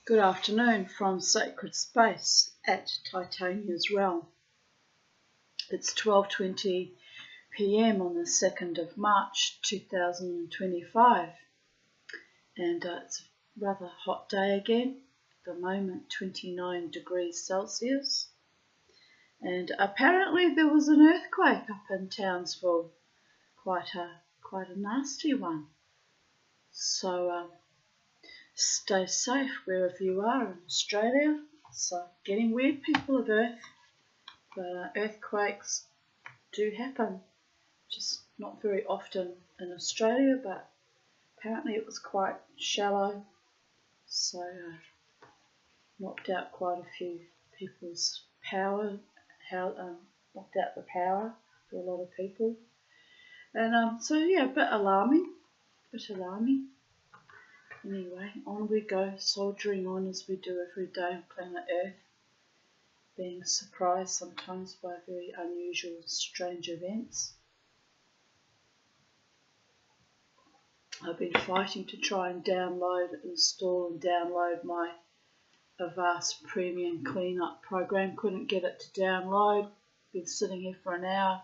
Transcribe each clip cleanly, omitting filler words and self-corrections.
Good afternoon from Sacred Space at Titania's Realm. It's 12:20 p.m. on the 2nd of March 2025 and it's a rather hot day again. At the moment 29 degrees Celsius, and apparently there was an earthquake up in Townsville, quite a nasty one. So stay safe wherever you are in Australia. It's getting weird, people of Earth, but earthquakes do happen, just not very often in Australia, but apparently it was quite shallow, so knocked out quite a few people's power, knocked out the power for a lot of people, and so yeah, a bit alarming. Anyway, on we go, soldiering on as we do every day on planet Earth, being surprised sometimes by very unusual, strange events. I've been fighting to try and install and download my Avast Premium Cleanup program. Couldn't get it to download. Been sitting here for an hour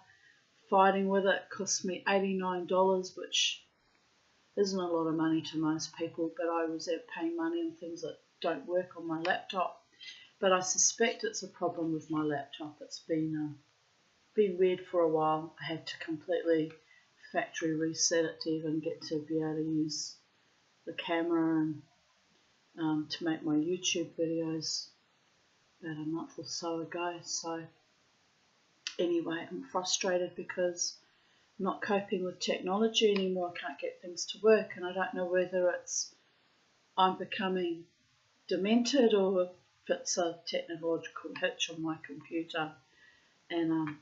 fighting with it. Cost me $89, which isn't a lot of money to most people, but I resent paying money on things that don't work on my laptop. But I suspect it's a problem with my laptop. It's been weird for a while. I had to completely factory reset it to even get to be able to use the camera and to make my YouTube videos about a month or so ago. So anyway, I'm frustrated because I'm not coping with technology anymore. I can't get things to work, and I don't know whether it's I'm becoming demented or if it's a technological hitch on my computer. And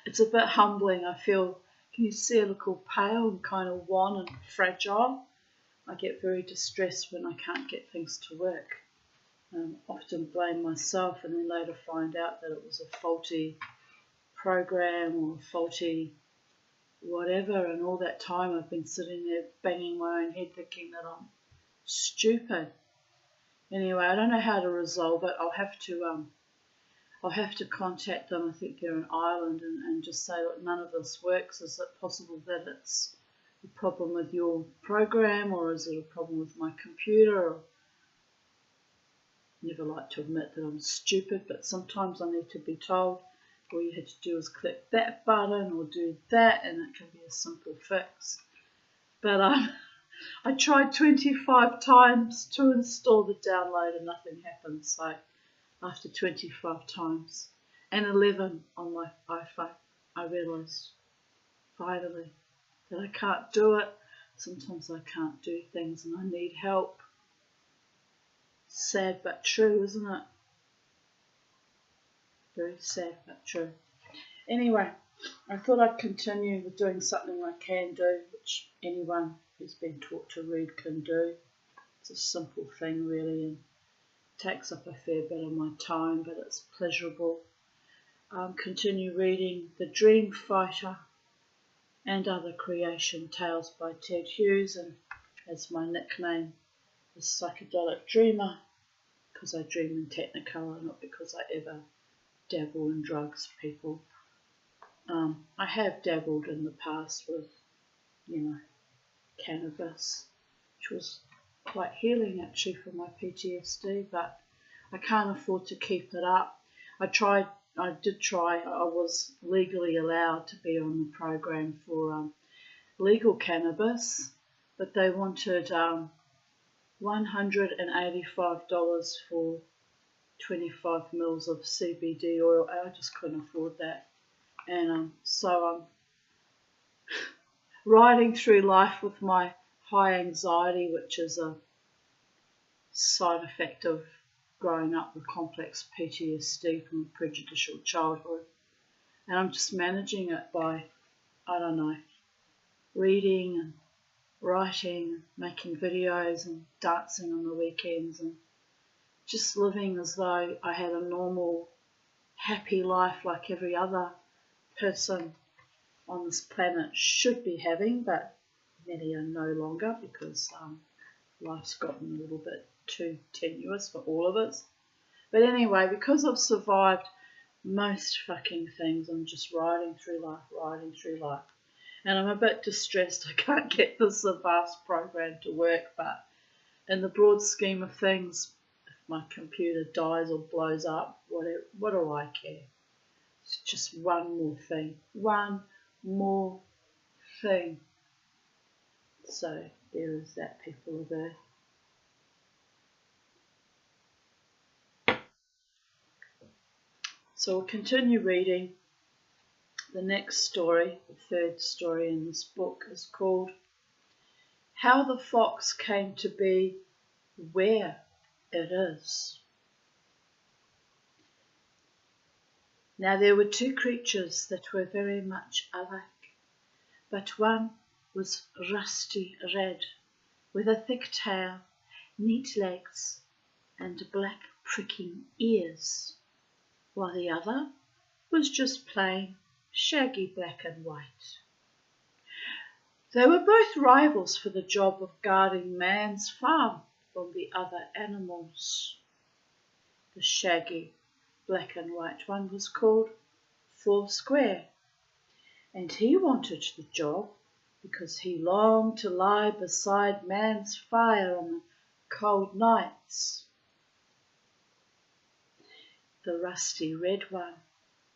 it's a bit humbling. I feel, can you see I look all pale and kind of wan and fragile? I get very distressed when I can't get things to work. Often blame myself and then later find out that it was a faulty program or faulty whatever, and all that time I've been sitting there banging my own head thinking that I'm stupid. Anyway, I don't know how to resolve it. I'll have to contact them. I think they're in Ireland, and just say, look, none of this works. Is it possible that it's a problem with your program, or is it a problem with my computer? Or, never like to admit that I'm stupid, but sometimes I need to be told all you had to do is click that button or do that, and it can be a simple fix. But I tried 25 times to install the download and nothing happened. So after 25 times and 11 on my iPhone, I realised finally that I can't do it. Sometimes I can't do things and I need help. Sad but true, isn't it? Very sad but true. Anyway, I thought I'd continue with doing something I can do, which anyone who's been taught to read can do. It's a simple thing really, and takes up a fair bit of my time, but it's pleasurable. Continue reading The Dreamfighter and Other Creation Tales by Ted Hughes, and as my nickname is Psychedelic Dreamer, because I dream in Technicolor, not because I ever dabble in drugs, people. I have dabbled in the past with, cannabis, which was quite healing actually for my PTSD, but I can't afford to keep it up. I did try. I was legally allowed to be on the program for legal cannabis, but they wanted $185 for 25 mils of CBD oil. I just couldn't afford that, and so I'm riding through life with my high anxiety, which is a side effect of growing up with complex PTSD from a prejudicial childhood, and I'm just managing it by, reading and writing, making videos and dancing on the weekends, and just living as though I had a normal, happy life like every other person on this planet should be having, but many are no longer because life's gotten a little bit too tenuous for all of us. But anyway, because I've survived most fucking things, I'm just riding through life. And I'm a bit distressed I can't get this vast program to work, but in the broad scheme of things, if my computer dies or blows up, what do I care? It's just one more thing. So there is that, people of Earth. So we'll continue reading. The next story, the third story in this book, is called How the Fox Came to Be Where It Is. Now there were two creatures that were very much alike, but one was rusty red, with a thick tail, neat legs, and black pricking ears, while the other was just plain shaggy black and white. They were both rivals for the job of guarding man's farm from the other animals. The shaggy black and white one was called Foursquare, and he wanted the job because he longed to lie beside man's fire on the cold nights. The rusty red one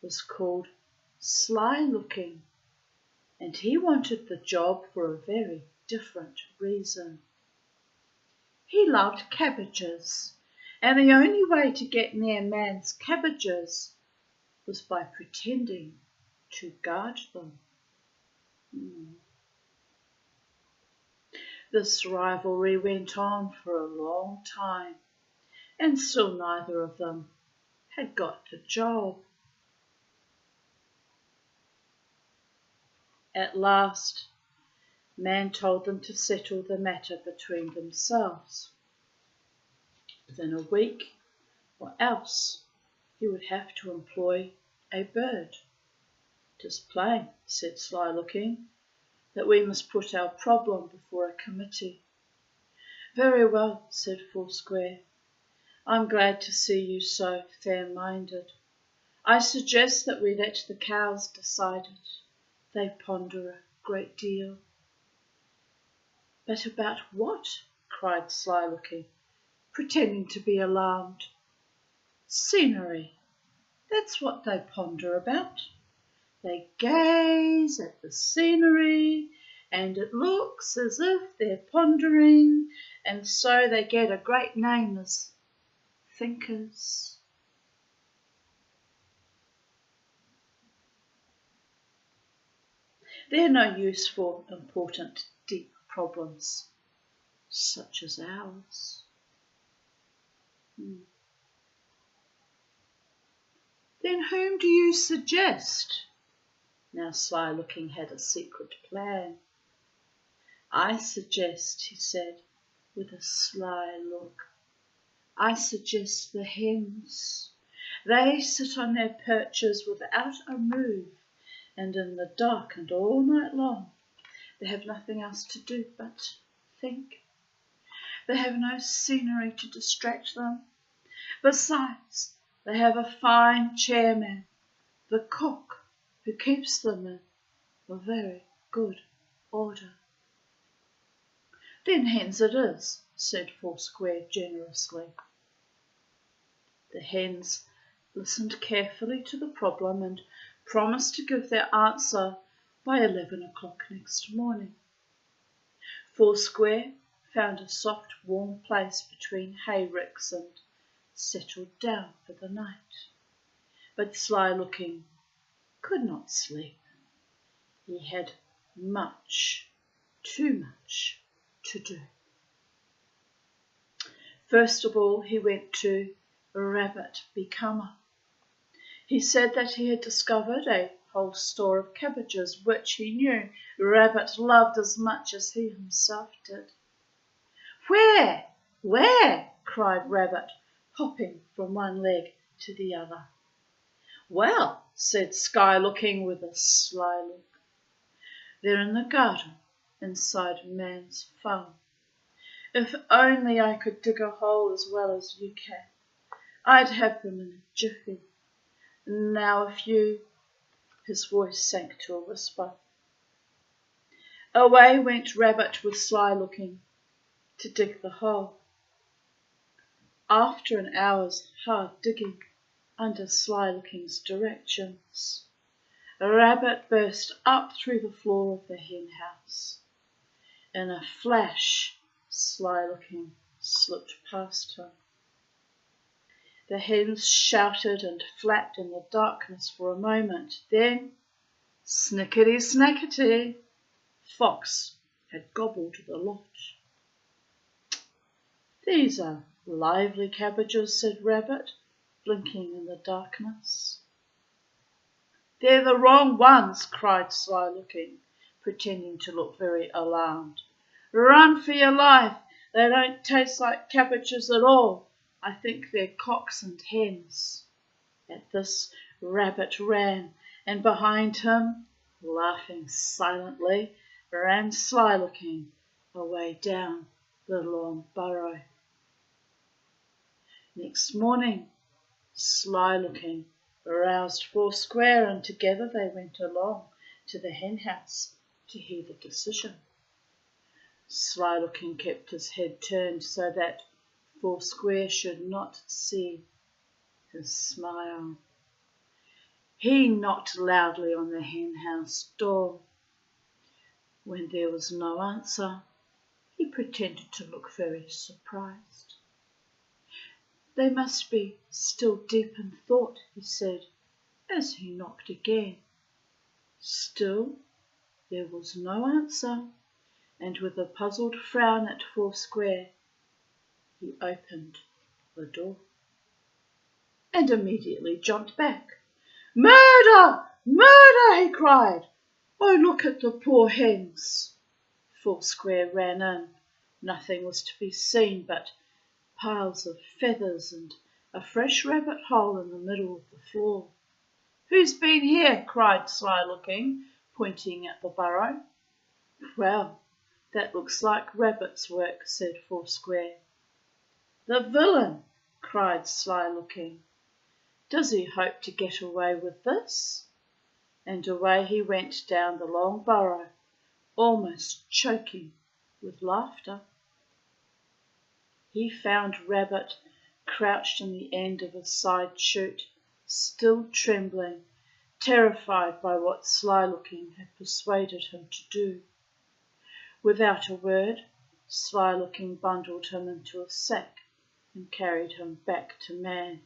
was called Sly Looking, and he wanted the job for a very different reason. He loved cabbages, and the only way to get near man's cabbages was by pretending to guard them. This rivalry went on for a long time, and still neither of them had got the job. At last, man told them to settle the matter between themselves within a week, or else he would have to employ a bird. "'Tis plain," said Sly Looking, "that we must put our problem before a committee." "Very well," said Foursquare. "I'm glad to see you so fair-minded. I suggest that we let the cows decide it. They ponder a great deal." "But about what?" cried Sly Looking, pretending to be alarmed. "Scenery. That's what they ponder about. They gaze at the scenery, and it looks as if they're pondering, and so they get a great name as thinkers." "They're no use for important, deep problems, such as ours." "Then whom do you suggest?" Now Sly Looking had a secret plan. "I suggest," he said, with a sly look, "I suggest the hens. They sit on their perches without a move, and in the dark and all night long they have nothing else to do but think. They have no scenery to distract them. Besides, they have a fine chairman, the cook, who keeps them in a very good order." "Then hens it is," said Foursquare generously. The hens listened carefully to the problem and promised to give their answer by 11 o'clock next morning. Foursquare found a soft, warm place between hay ricks and settled down for the night. But Sly Looking could not sleep. He had much, too much to do. First of all, he went to Rabbit Becomer. He said that he had discovered a whole store of cabbages, which he knew Rabbit loved as much as he himself did. "Where? Where?" cried Rabbit, hopping from one leg to the other. "Well," said Sly Looking with a sly look, "they're in the garden inside man's farm. If only I could dig a hole as well as you can, I'd have them in a jiffy. Now if you—" his voice sank to a whisper. Away went Rabbit with Sly Looking to dig the hole. After an hour's hard digging under Sly Looking's directions, Rabbit burst up through the floor of the hen house. In a flash, Sly Looking slipped past him. The hens shouted and flapped in the darkness for a moment. Then, snickety snackety, Fox had gobbled the lot. "These are lively cabbages," said Rabbit, blinking in the darkness. "They're the wrong ones," cried Sly Looking, pretending to look very alarmed. "Run for your life. They don't taste like cabbages at all. I think they're cocks and hens." At this, Rabbit ran, and behind him, laughing silently, ran Sly Looking away down the long burrow. Next morning, Sly Looking roused Foursquare, and together they went along to the hen house to hear the decision. Sly Looking kept his head turned so that Foursquare should not see his smile. He knocked loudly on the hen house door. When there was no answer, he pretended to look very surprised. "They must be still deep in thought," he said, as he knocked again. Still there was no answer, and with a puzzled frown at Foursquare, he opened the door and immediately jumped back. "Murder! Murder!" he cried. "Oh, look at the poor hens." Foursquare ran in. Nothing was to be seen but piles of feathers and a fresh rabbit hole in the middle of the floor. "Who's been here?" cried Sly Looking, pointing at the burrow. "Well, that looks like Rabbit's work," said Foursquare. "The villain!" cried Sly Looking. "Does he hope to get away with this?" And away he went down the long burrow, almost choking with laughter. He found Rabbit crouched in the end of a side shoot, still trembling, terrified by what Sly Looking had persuaded him to do. Without a word, Sly Looking bundled him into a sack and carried him back to Man.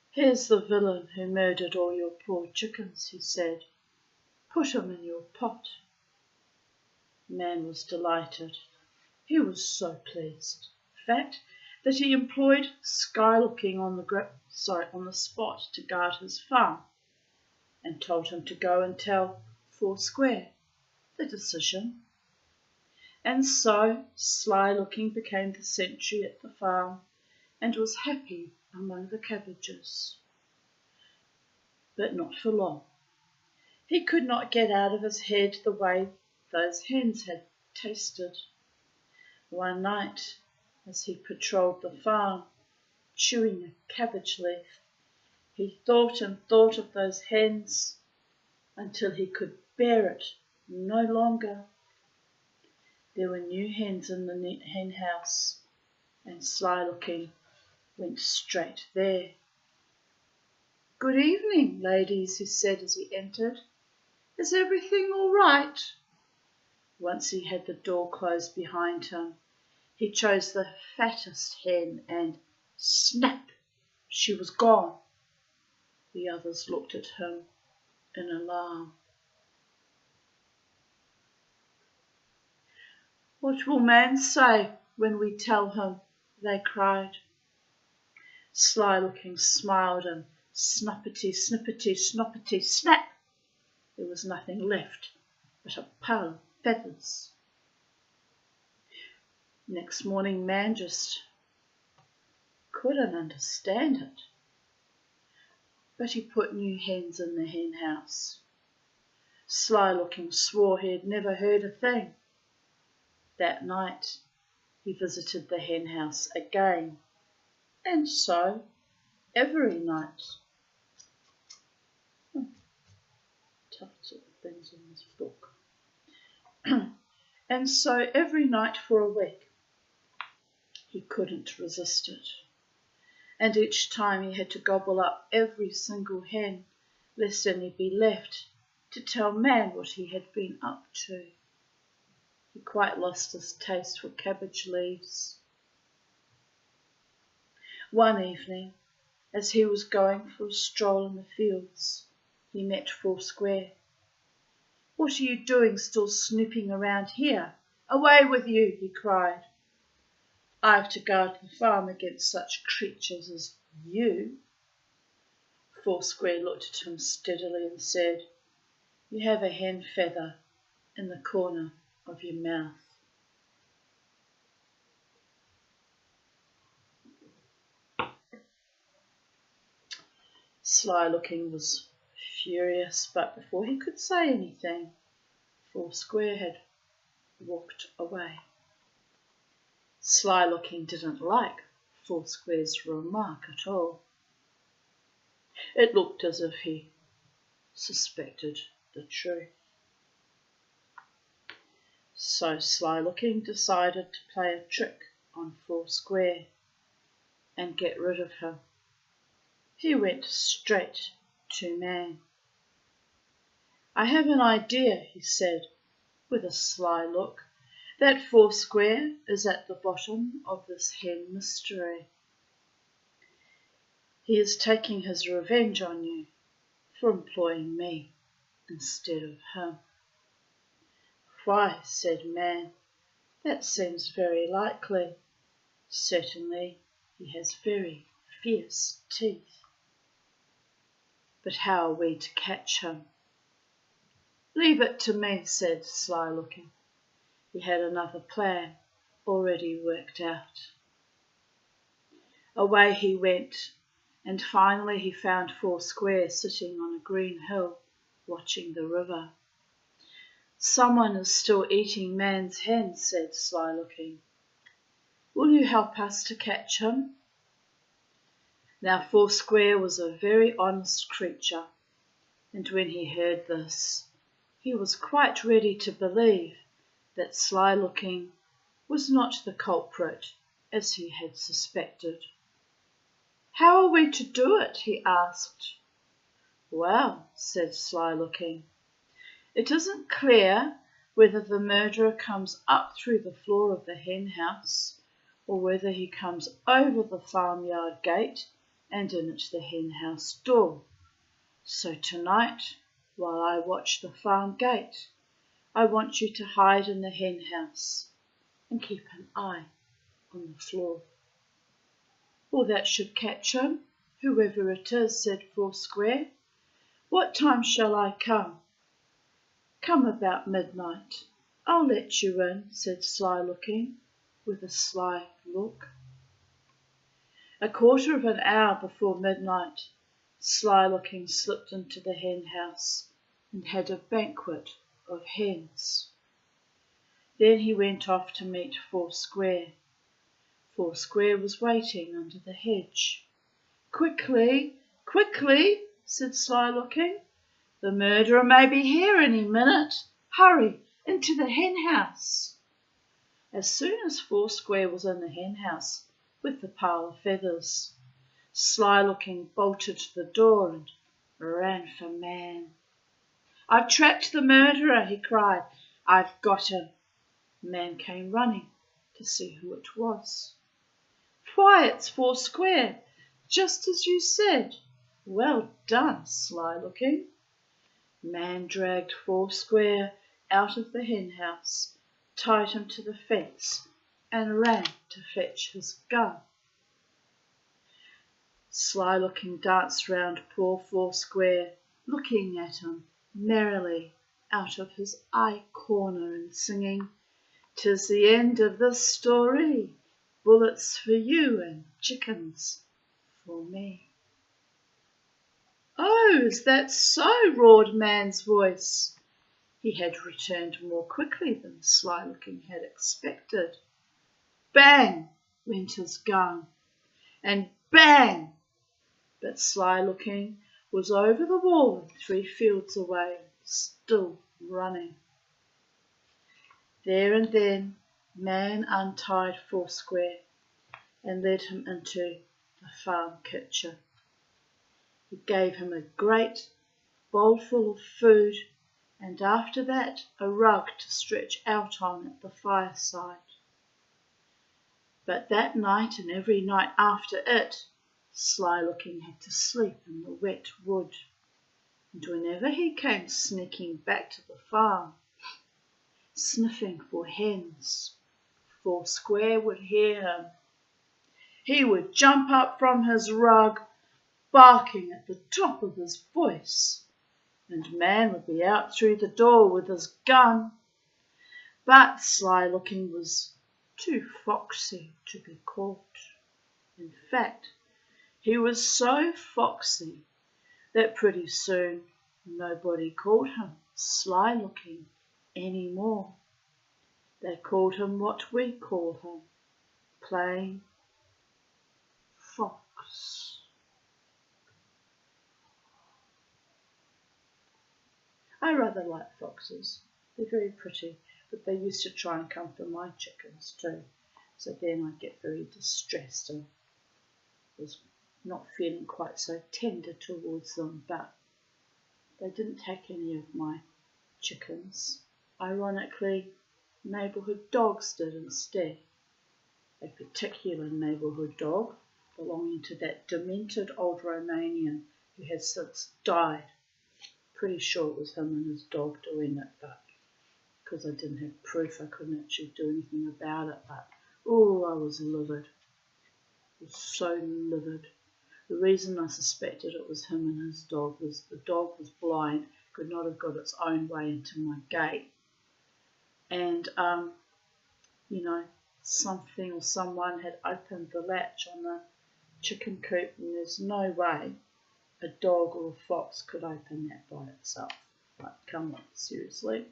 "Here's the villain who murdered all your poor chickens," he said. "Put him in your pot." Man was delighted. He was so pleased, in fact, that he employed Sly Looking on the spot to guard his farm, and told him to go and tell Foursquare the decision. And so Sly Looking became the sentry at the farm and was happy among the cabbages. But not for long. He could not get out of his head the way those hens had tasted. One night, as he patrolled the farm, chewing a cabbage leaf, he thought and thought of those hens until he could bear it no longer. There were new hens in the hen house, and Sly Looking went straight there. "Good evening, ladies," he said as he entered. "Is everything all right?" Once he had the door closed behind him, he chose the fattest hen and snap! She was gone. The others looked at him in alarm. "What will Man say when we tell him?" they cried. Sly Looking smiled, and snuppety, snippety, snoppety, snap! There was nothing left but a pile of feathers. Next morning Man just couldn't understand it. But he put new hens in the hen house. Sly Looking swore he had never heard a thing. That night he visited the hen house again, and so every night. Tough sort of things in this book. And so every night for a week, he couldn't resist it. And each time he had to gobble up every single hen, lest any be left to tell Man what he had been up to. He quite lost his taste for cabbage leaves. One evening, as he was going for a stroll in the fields, he met Foursquare. "What are you doing still snooping around here? Away with you," he cried. "I've to guard the farm against such creatures as you." Foursquare looked at him steadily and said, "You have a hen feather in the corner of your mouth." Sly Looking was furious, but before he could say anything, Foursquare had walked away. Sly Looking didn't like Foursquare's remark at all. It looked as if he suspected the truth. So Sly Looking decided to play a trick on Foursquare and get rid of him. He went straight to Man. "I have an idea," he said, with a sly look, "that Foursquare is at the bottom of this hen mystery. He is taking his revenge on you for employing me instead of him." "Why," said Man, "that seems very likely. Certainly he has very fierce teeth. But how are we to catch him?" "Leave it to me," said Sly Looking. He had another plan already worked out. Away he went, and finally he found Foursquare sitting on a green hill watching the river. "Someone is still eating Man's hen," said Sly Looking. "Will you help us to catch him?" Now Foursquare was a very honest creature, and when he heard this, he was quite ready to believe that Sly Looking was not the culprit as he had suspected. "How are we to do it?" he asked. "Well," said Sly Looking, "it isn't clear whether the murderer comes up through the floor of the hen house, or whether he comes over the farmyard gate and in at the hen house door. So tonight, while I watch the farm gate, I want you to hide in the hen house and keep an eye on the floor." "Well, that should catch him, whoever it is," said Foursquare. "What time shall I come?" "Come about midnight. I'll let you in," said Sly Looking, with a sly look. A quarter of an hour before midnight, Sly Looking slipped into the hen house and had a banquet of hens. Then he went off to meet Foursquare. Foursquare was waiting under the hedge. "Quickly, quickly," said Sly Looking. "The murderer may be here any minute. Hurry into the hen house." As soon as Foursquare was in the hen house with the pile of feathers, Sly Looking bolted the door and ran for Man. "I've tracked the murderer," he cried. "I've got him." Man came running to see who it was. "Why, it's Foursquare, just as you said. Well done, Sly Looking." Man dragged Foursquare out of the hen house, tied him to the fence, and ran to fetch his gun. Sly Looking danced round poor Foursquare, looking at him merrily out of his eye corner and singing, "'Tis the end of this story, bullets for you and chickens for me." "Oh, is that so?" roared Man's voice. He had returned more quickly than Sly Looking had expected. bang went his gun, and bang, but Sly Looking was over the wall and 3 fields away, still running. There and then Man untied Foursquare and led him into the farm kitchen. He gave him a great bowlful of food, and after that a rug to stretch out on at the fireside. But that night and every night after it, Sly Looking had to sleep in the wet wood, and whenever he came sneaking back to the farm, sniffing for hens, Foursquare would hear him. He would jump up from his rug, barking at the top of his voice, and Man would be out through the door with his gun. But Sly Looking was too foxy to be caught. In fact, he was so foxy that pretty soon nobody called him Sly Looking anymore. They called him what we call him, plain Fox. I rather like foxes. They're very pretty, but they used to try and come for my chickens too. So then I'd get very distressed and was not feeling quite so tender towards them, but they didn't take any of my chickens. Ironically, neighbourhood dogs did instead. A particular neighbourhood dog belonging to that demented old Romanian who has since died. Pretty sure it was him and his dog doing it, but because I didn't have proof I couldn't actually do anything about it. But oh, I was livid. I was so livid. The reason I suspected it was him and his dog was the dog was blind, could not have got its own way into my gate. And, something or someone had opened the latch on the chicken coop, and there's no way a dog or a fox could open that by itself. Like, come on, seriously.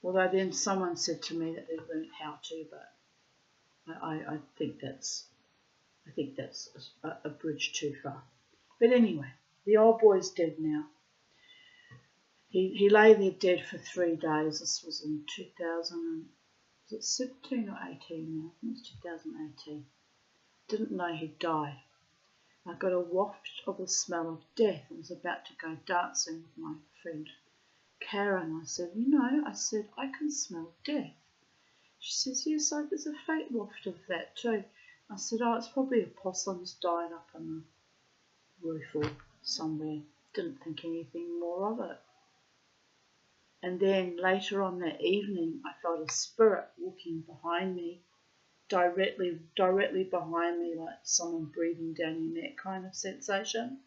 Although then someone said to me that they'd learned how to, but I think that's a bridge too far. But anyway, the old boy's dead now. He lay there dead for 3 days. This was in 2017 or 18 now? I think it's 2018. Didn't know he'd died. I got a waft of the smell of death and was about to go dancing with my friend Karen. I said, I can smell death. She says, yes, there's a faint waft of that too. I said, it's probably a possum's died up on the roof or somewhere. Didn't think anything more of it. And then later on that evening, I felt a spirit walking behind me, directly behind me, like someone breathing down your neck kind of sensation.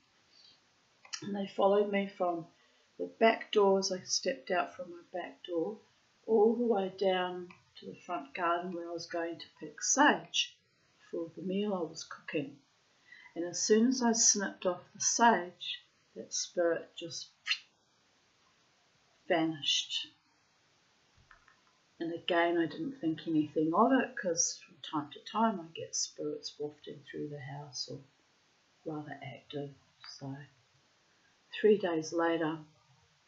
And they followed me from the back door as I stepped out from my back door, all the way down to the front garden where I was going to pick sage for the meal I was cooking. And as soon as I snipped off the sage, that spirit just vanished. And again, I didn't think anything of it because from time to time I get spirits wafting through the house, or rather active. So 3 days later,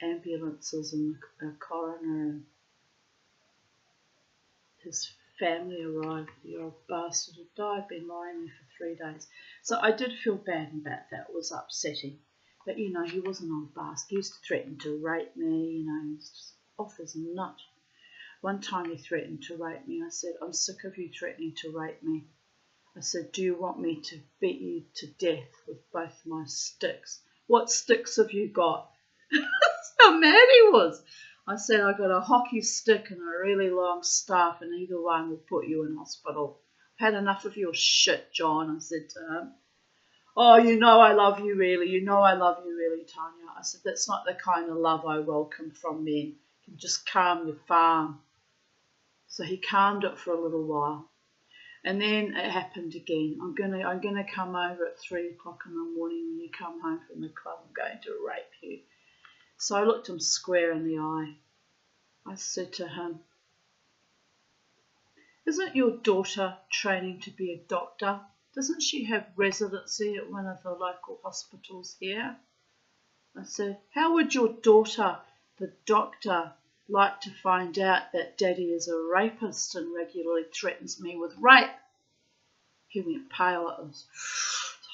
ambulances and a coroner and his family arrived. The old bastard had died, been lying there for 3 days. So I did feel bad about that. It was upsetting. But, he was an old bastard. He used to threaten to rape me, he was just off his nut. One time he threatened to rape me. I said, I'm sick of you threatening to rape me. I said, do you want me to beat you to death with both my sticks? What sticks have you got? That's how mad he was. I said, I got a hockey stick and a really long staff, and either one will put you in hospital. I've had enough of your shit, John, I said to him. Oh, I love you really. I love you really, Tanya. I said, that's not the kind of love I welcome from men. You can just calm your farm. So he calmed it for a little while. And then it happened again. I'm gonna come over at 3 o'clock in the morning when you come home from the club. I'm going to rape you. So I looked him square in the eye. I said to him, isn't your daughter training to be a doctor? Doesn't she have residency at one of the local hospitals here? I said, how would your daughter, the doctor, like to find out that Daddy is a rapist and regularly threatens me with rape? He went pale. His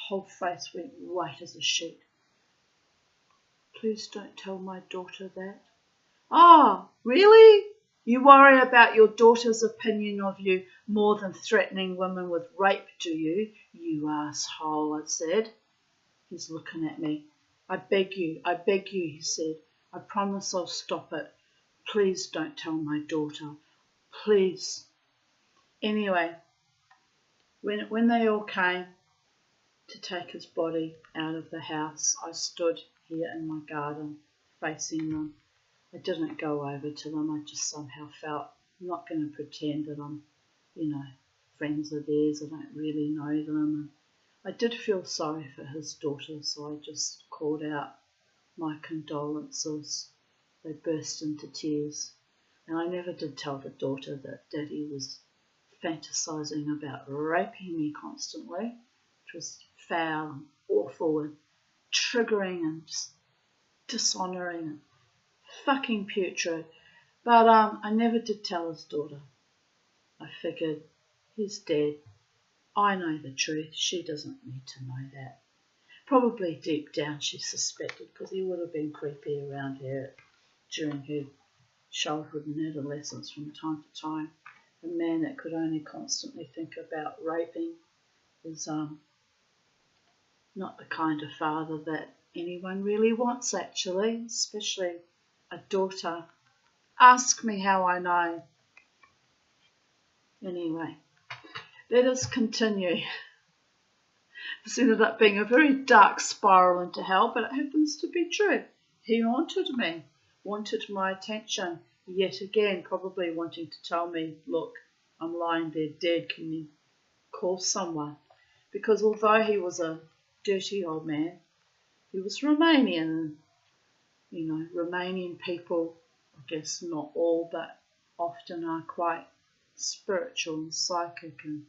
whole face went white as a sheet. Please don't tell my daughter that. Oh, really? You worry about your daughter's opinion of you more than threatening women with rape, do you? You asshole, I said. He's looking at me. I beg you, he said. I promise I'll stop it. Please don't tell my daughter. Please. Anyway, when they all came to take his body out of the house, I stood here in my garden facing them. I didn't go over to them. I just somehow felt I'm not going to pretend that I'm, friends of theirs. I don't really know them. I did feel sorry for his daughter, so I just called out my condolences. They burst into tears. And I never did tell the daughter that Daddy was fantasizing about raping me constantly, which was foul and awful and triggering and just dishonouring and fucking putrid. But I never did tell his daughter. I figured, he's dead. I know the truth. She doesn't need to know that. Probably deep down she suspected, because he would have been creepy around her during her childhood and adolescence from time to time. A man that could only constantly think about raping is not the kind of father that anyone really wants, actually, especially a daughter. Ask me how I know. Anyway, let us continue. This ended up being a very dark spiral into hell, but it happens to be true. He wanted me, wanted my attention, yet again probably wanting to tell me, look, I'm lying there dead, can you call someone? Because although he was a dirty old man, he was Romanian, and Romanian people, I guess not all, but often are quite spiritual and psychic. And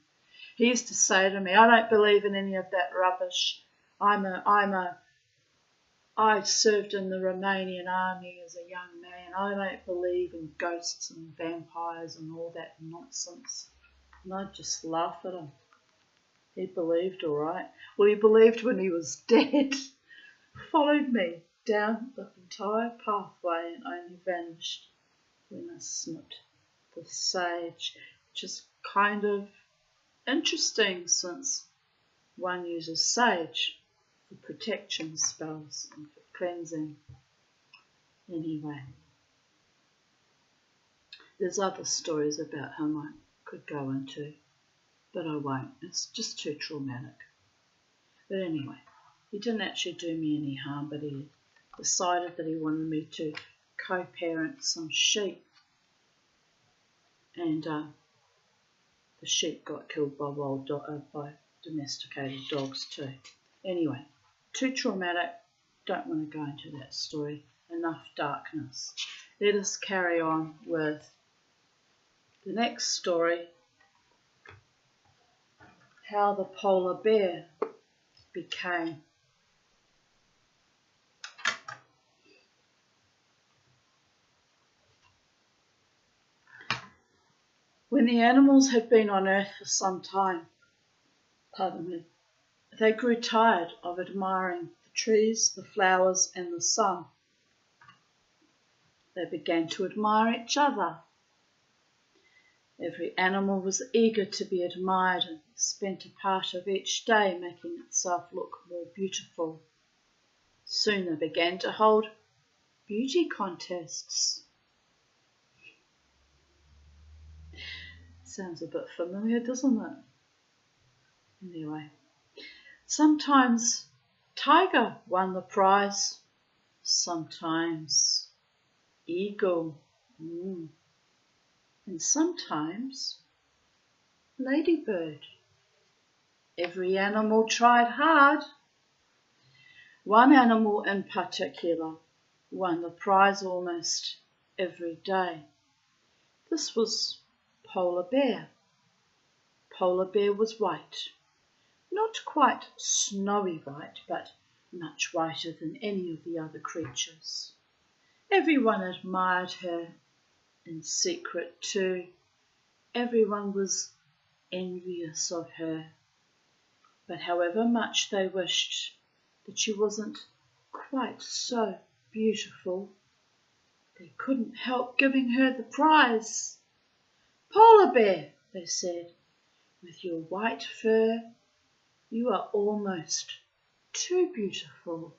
he used to say to me, I don't believe in any of that rubbish. I served in the Romanian army as a young man. I don't believe in ghosts and vampires and all that nonsense. And I'd just laugh at him. He believed, all right. Well, he believed when he was dead. Followed me down the entire pathway and only vanished when I snipped the sage, which is kind of interesting since one uses sage for protection spells and for cleansing. Anyway, there's other stories about him I could go into, but I won't. It's just too traumatic. But anyway, he didn't actually do me any harm, but he decided that he wanted me to co-parent some sheep. And the sheep got killed by by domesticated dogs too. Anyway, too traumatic. Don't want to go into that story. Enough darkness. Let us carry on with the next story. How the polar bear became. When the animals had been on earth for some time, they grew tired of admiring the trees, the flowers, and the sun. They began to admire each other. Every animal was eager to be admired and spent a part of each day making itself look more beautiful. Soon they began to hold beauty contests. Sounds a bit familiar, doesn't it? Anyway, sometimes tiger won the prize, sometimes eagle, and sometimes ladybird. Every animal tried hard. One animal in particular won the prize almost every day. This was polar bear. Polar Bear was white. Not quite snowy white, but much whiter than any of the other creatures. Everyone admired her in secret too. Everyone was envious of her. But however much they wished that she wasn't quite so beautiful, they couldn't help giving her the prize. "Polar Bear," they said, "with your white fur, you are almost too beautiful."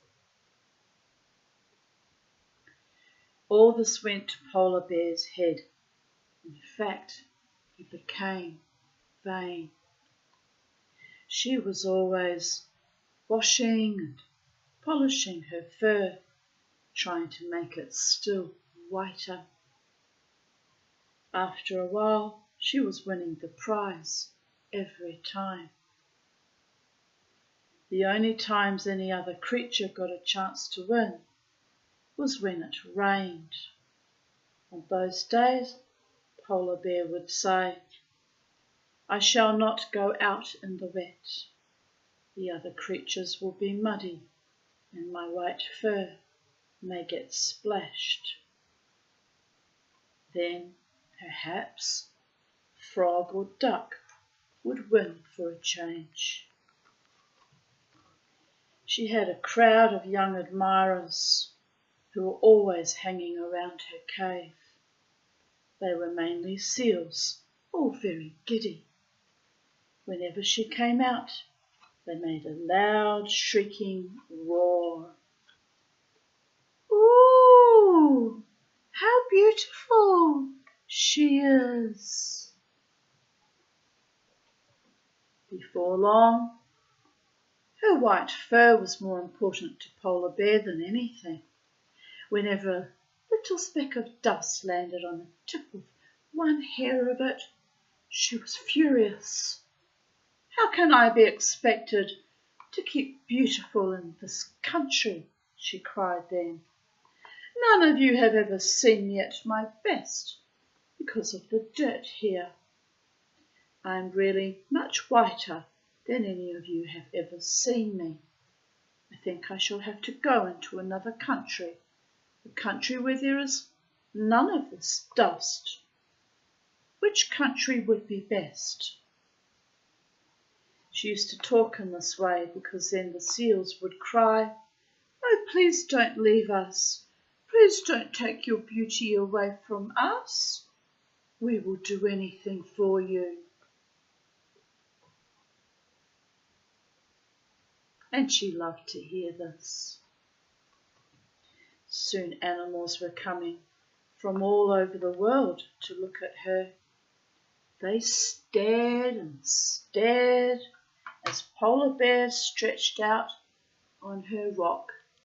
All this went to Polar Bear's head. In fact, he became vain. She was always washing and polishing her fur, trying to make it still whiter. After a while, she was winning the prize every time. The only times any other creature got a chance to win was when it rained. On those days, Polar Bear would say, "I shall not go out in the wet. The other creatures will be muddy, and my white fur may get splashed." Then, perhaps, frog or duck would win for a change. She had a crowd of young admirers who were always hanging around her cave. They were mainly seals, all very giddy. Whenever she came out, they made a loud shrieking roar. "Ooh, how beautiful she is!" Before long, her white fur was more important to Polar Bear than anything. Whenever a little speck of dust landed on the tip of one hair of it, she was furious. "How can I be expected to keep beautiful in this country?" she cried then. "None of you have ever seen me at my best because of the dirt here. I am really much whiter than any of you have ever seen me. I think I shall have to go into another country, a country where there is none of this dust. Which country would be best?" She used to talk in this way because then the seals would cry, "Oh, please don't leave us. Please don't take your beauty away from us. We will do anything for you." And she loved to hear this. Soon animals were coming from all over the world to look at her. They stared and stared as Polar Bear stretched out on her rock